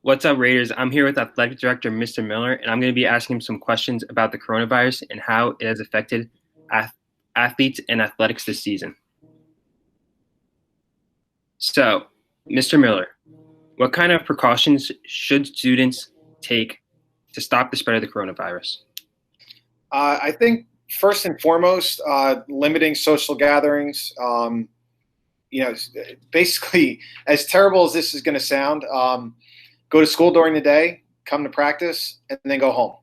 What's up, Raiders? I'm here with Athletic Director Mr. Miller, and I'm going to be asking him some questions about the coronavirus and how it has affected ath- athletes and athletics this season. So, Mr. Miller, what kind of precautions should students take to stop the spread of the coronavirus? I think first and foremost, limiting social gatherings. Basically, as terrible as this is going to sound, go to school during the day, come to practice, and then go home.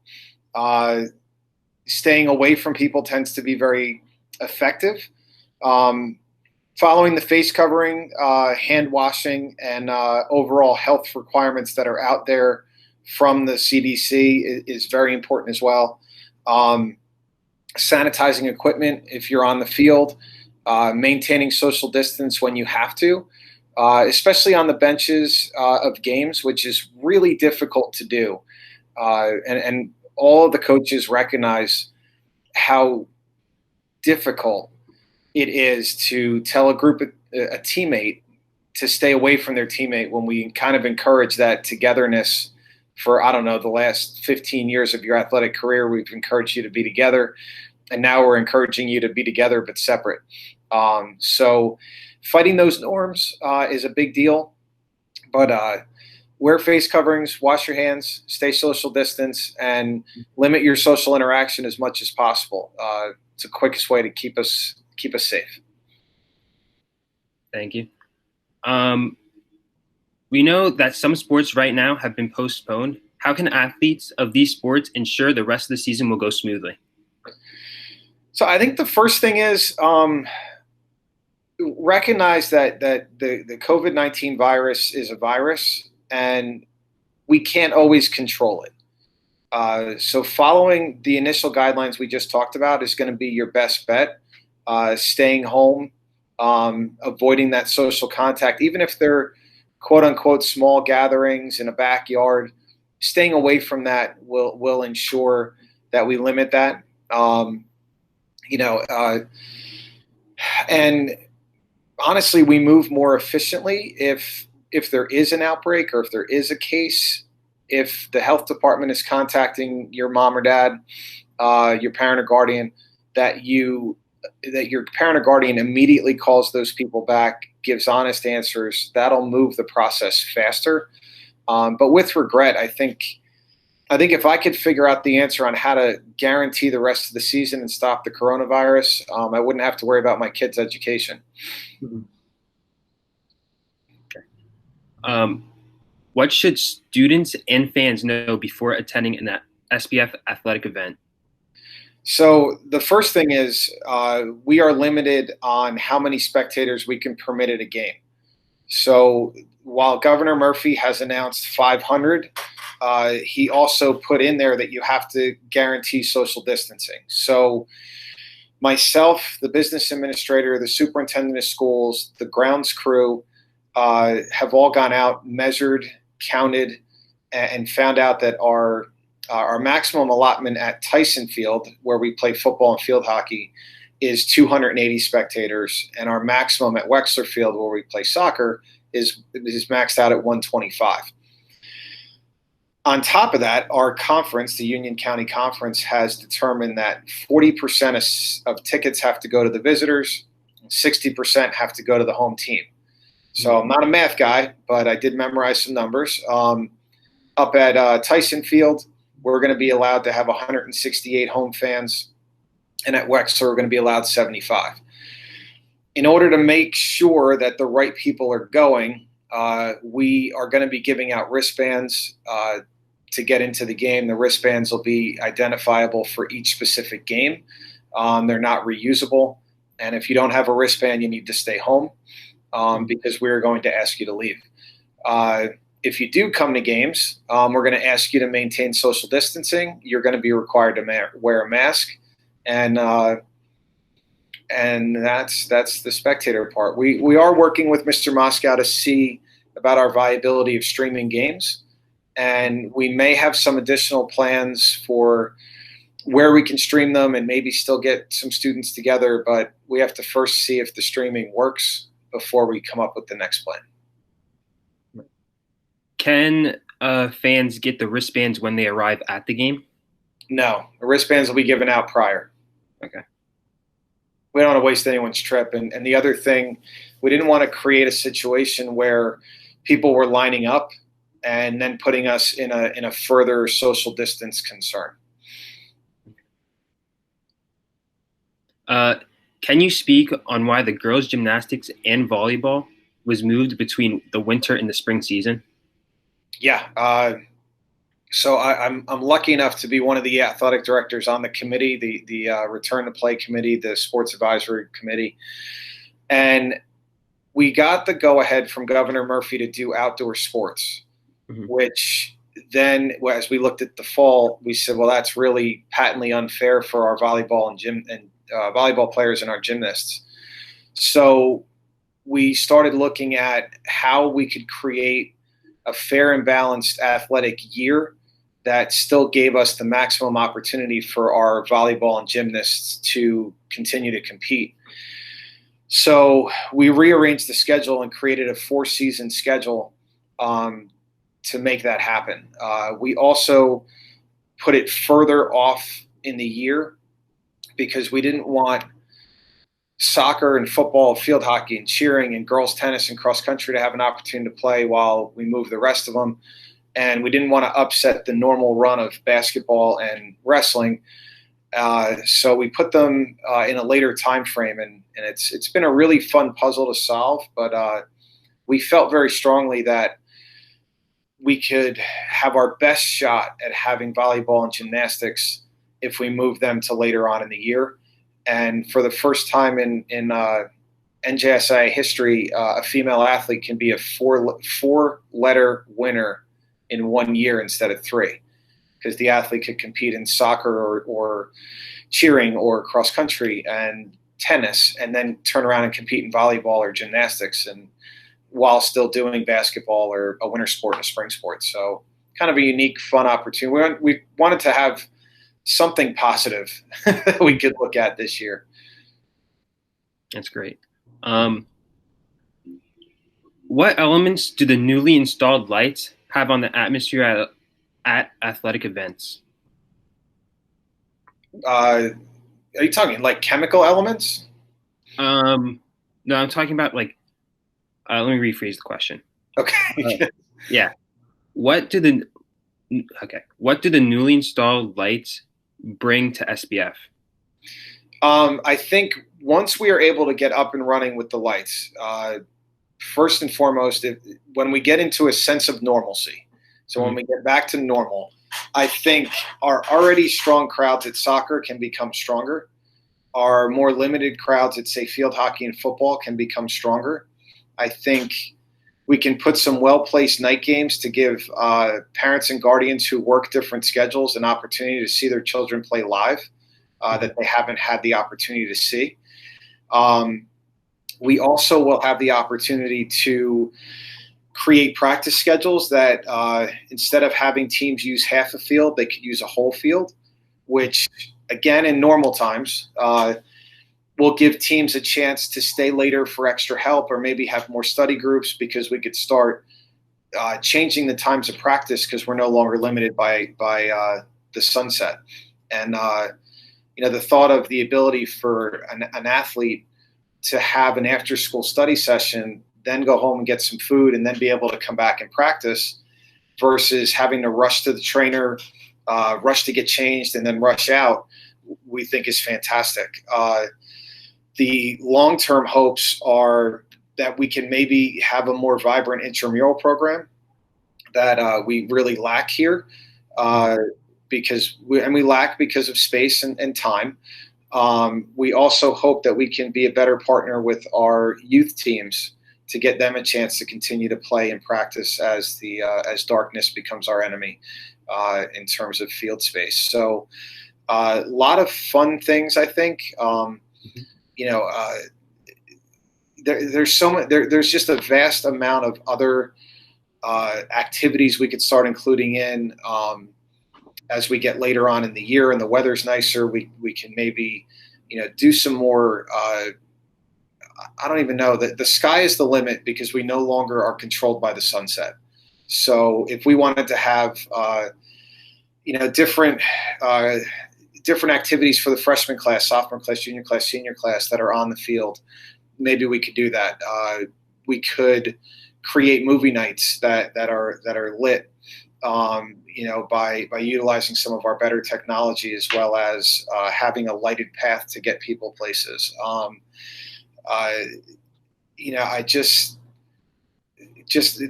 Staying away from people tends to be very effective. Following the face covering, hand washing, and overall health requirements that are out there from the CDC is very important as well. Sanitizing equipment if you're on the field, maintaining social distance when you have to, especially on the benches of games, which is really difficult to do. And all of the coaches recognize how difficult it is to tell a teammate to stay away from their teammate when we kind of encourage that togetherness for, I don't know, the last 15 years of your athletic career. We've encouraged you to be together, and now we're encouraging you to be together but separate. So fighting those norms is a big deal, but wear face coverings, wash your hands, stay social distance, and limit your social interaction as much as possible. It's the quickest way to keep us safe. Thank you. We know that some sports right now have been postponed. How can athletes of these sports ensure the rest of the season will go smoothly? So I think the first thing is recognize that the COVID-19 virus is a virus, and we can't always control it. So following the initial guidelines we just talked about is going to be your best bet. Staying home, avoiding that social contact, even if they're quote unquote small gatherings in a backyard, staying away from that will ensure that we limit that. And honestly, we move more efficiently if there is an outbreak or if there is a case. If the health department is contacting your mom or dad, your parent or guardian, that your parent or guardian immediately calls those people back, gives honest answers, that'll move the process faster. But with regret, I think if I could figure out the answer on how to guarantee the rest of the season and stop the coronavirus, I wouldn't have to worry about my kids' education. Okay. What should students and fans know before attending an SPF athletic event? So the first thing is we are limited on how many spectators we can permit at a game. So while Governor Murphy has announced 500, he also put in there that you have to guarantee social distancing. So myself, the business administrator, the superintendent of schools, the grounds crew have all gone out, measured, counted, and found out that our maximum allotment at Tyson Field, where we play football and field hockey, is 280 spectators, and our maximum at Wexler Field, where we play soccer, is maxed out at 125. On top of that, our conference, the Union County Conference, has determined that 40% of tickets have to go to the visitors, 60% have to go to the home team. So I'm not a math guy, but I did memorize some numbers. Up at Tyson Field, we're going to be allowed to have 168 home fans, and at Wexler, we're going to be allowed 75. In order to make sure that the right people are going, we are going to be giving out wristbands to get into the game. The wristbands will be identifiable for each specific game. They're not reusable, and if you don't have a wristband, you need to stay home because we're going to ask you to leave. If you do come to games, we're going to ask you to maintain social distancing. You're going to be required to wear a mask, and that's the spectator part. We are working with Mr. Moscow to see about our viability of streaming games, and we may have some additional plans for where we can stream them and maybe still get some students together, but we have to first see if the streaming works before we come up with the next plan. Can fans get the wristbands when they arrive at the game? No, the wristbands will be given out prior. Okay. We don't want to waste anyone's trip. And the other thing, we didn't want to create a situation where people were lining up and then putting us in a further social distance concern. Can you speak on why the girls' gymnastics and volleyball was moved between the winter and the spring season? Yeah. So I'm lucky enough to be one of the athletic directors on the committee, the return to play committee, the sports advisory committee, and we got the go ahead from Governor Murphy to do outdoor sports, which then, as we looked at the fall, we said, well, that's really patently unfair for our volleyball and volleyball players and our gymnasts. So we started looking at how we could create a fair and balanced athletic year that still gave us the maximum opportunity for our volleyball and gymnasts to continue to compete. So we rearranged the schedule and created a 4-season schedule to make that happen. We also put it further off in the year because we didn't want soccer and football, field hockey and cheering and girls tennis and cross country to have an opportunity to play while we move the rest of them. And we didn't want to upset the normal run of basketball and wrestling. So we put them in a later time frame, and it's been a really fun puzzle to solve. But we felt very strongly that we could have our best shot at having volleyball and gymnastics if we move them to later on in the year. And for the first time in NJSIA history, a female athlete can be a four-letter winner in 1 year instead of 3, because the athlete could compete in soccer or cheering or cross country and tennis, and then turn around and compete in volleyball or gymnastics, and while still doing basketball or a winter sport and a spring sport. So kind of a unique, fun opportunity. We wanted to have something positive that we could look at this year. That's great. What elements do the newly installed lights have on the atmosphere at athletic events? Are you talking like chemical elements? No, I'm talking about like. Let me rephrase the question. Okay. Yeah. What do the newly installed lights bring to SPF? I think once we are able to get up and running with the lights, first and foremost, when we get into a sense of normalcy, so when we get back to normal, I think our already strong crowds at soccer can become stronger. Our more limited crowds at, say, field hockey and football can become stronger. I think we can put some well-placed night games to give parents and guardians who work different schedules an opportunity to see their children play live that they haven't had the opportunity to see. We also will have the opportunity to create practice schedules that instead of having teams use half a field, they could use a whole field, which, again, in normal times, will give teams a chance to stay later for extra help or maybe have more study groups, because we could start changing the times of practice because we're no longer limited by the sunset. And, the thought of the ability for an athlete to have an after-school study session, then go home and get some food, and then be able to come back and practice versus having to rush to the trainer, rush to get changed, and then rush out, we think is fantastic. The long-term hopes are that we can maybe have a more vibrant intramural program that we really lack here because we lack because of space and time. We also hope that we can be a better partner with our youth teams to get them a chance to continue to play and practice as darkness becomes our enemy in terms of field space. So a lot of fun things, I think. There's so much. There's just a vast amount of other activities we could start including in as we get later on in the year and the weather's nicer. We can maybe do some more. I don't even know. The sky is the limit because we no longer are controlled by the sunset. So if we wanted to have different different activities for the freshman class, sophomore class, junior class, senior class that are on the field, maybe we could do that. We could create movie nights that are lit, by utilizing some of our better technology, as well as having a lighted path to get people places. I just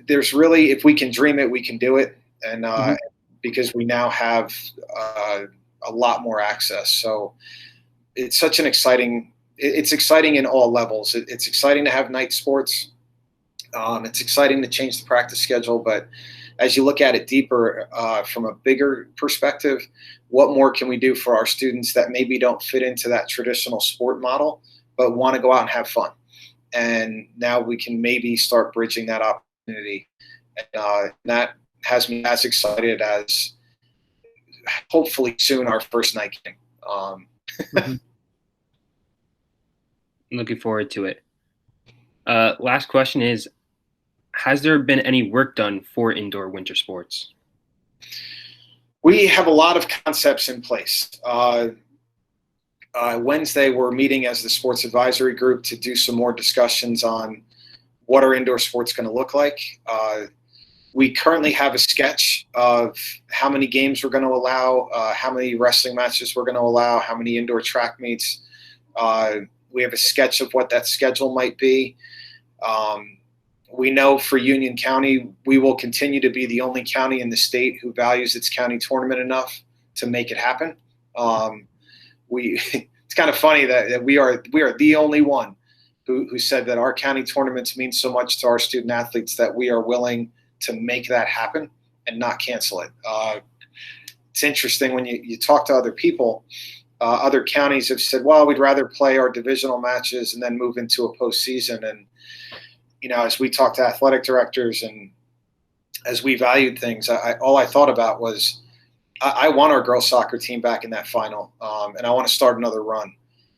there's really, if we can dream it, we can do it, and Mhm. because we now have a lot more access. So it's such an exciting. It's exciting in all levels. It's exciting to have night sports. It's exciting to change the practice schedule, but as you look at it deeper, from a bigger perspective, what more can we do for our students that maybe don't fit into that traditional sport model, but want to go out and have fun? And now we can maybe start bridging that opportunity. And that has me as excited as hopefully soon our first night game. Mhm. I'm looking forward to it. Last question is, has there been any work done for indoor winter sports? We have a lot of concepts in place. Wednesday, we're meeting as the sports advisory group to do some more discussions on what are indoor sports going to look like. We currently have a sketch of how many games we're going to allow, how many wrestling matches we're going to allow, how many indoor track meets. We have a sketch of what that schedule might be. We know for Union County, we will continue to be the only county in the state who values its county tournament enough to make it happen. It's kind of funny that we are the only one who said that our county tournaments mean so much to our student athletes that we are willing to make that happen and not cancel it. It's interesting when you talk to other people. Other counties have said, well, we'd rather play our divisional matches and then move into a postseason. And, as we talk to athletic directors and as we valued things, all I thought about was I want our girls soccer team back in that final, and I want to start another run.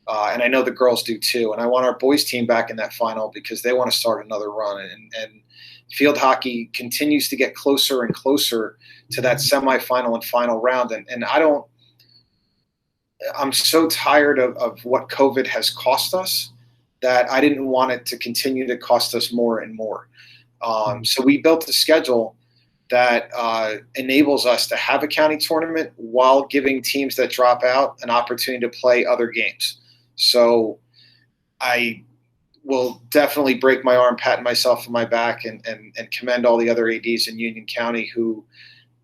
And I know the girls do too. And I want our boys team back in that final because they want to start another run. And field hockey continues to get closer and closer to that semifinal and final round. And I'm so tired of what COVID has cost us that I didn't want it to continue to cost us more and more. Mhm. So we built a schedule that enables us to have a county tournament while giving teams that drop out an opportunity to play other games. So I will definitely break my arm patting myself on my back and commend all the other ADs in Union County who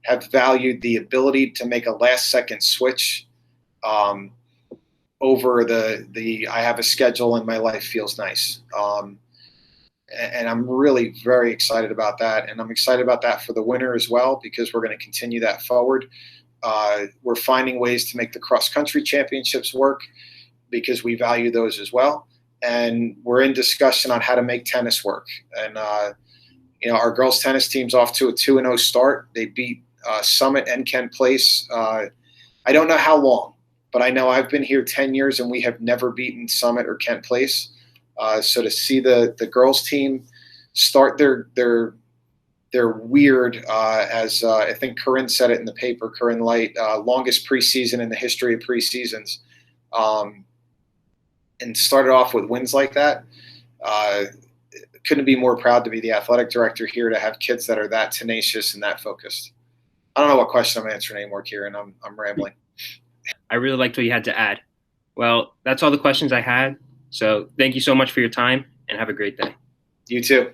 have valued the ability to make a last second switch, um, over the I have a schedule and my life feels nice. And I'm really very excited about that. And I'm excited about that for the winter as well, because we're going to continue that forward. We're finding ways to make the cross country championships work because we value those as well. And we're in discussion on how to make tennis work. And, our girls tennis team's off to a 2-0 start. They beat Summit and Kent Place. I don't know how long, but I know I've been here 10 years and we have never beaten Summit or Kent Place. So to see the girls team start their weird, as I think Corinne said it in the paper, Corinne Light, longest preseason in the history of preseasons, and started off with wins like that. Uh, couldn't be more proud to be the athletic director here to have kids that are that tenacious and that focused. I don't know what question I'm answering anymore, Kieran. I'm rambling. I really liked what you had to add. Well, that's all the questions I had. So thank you so much for your time and have a great day. You too.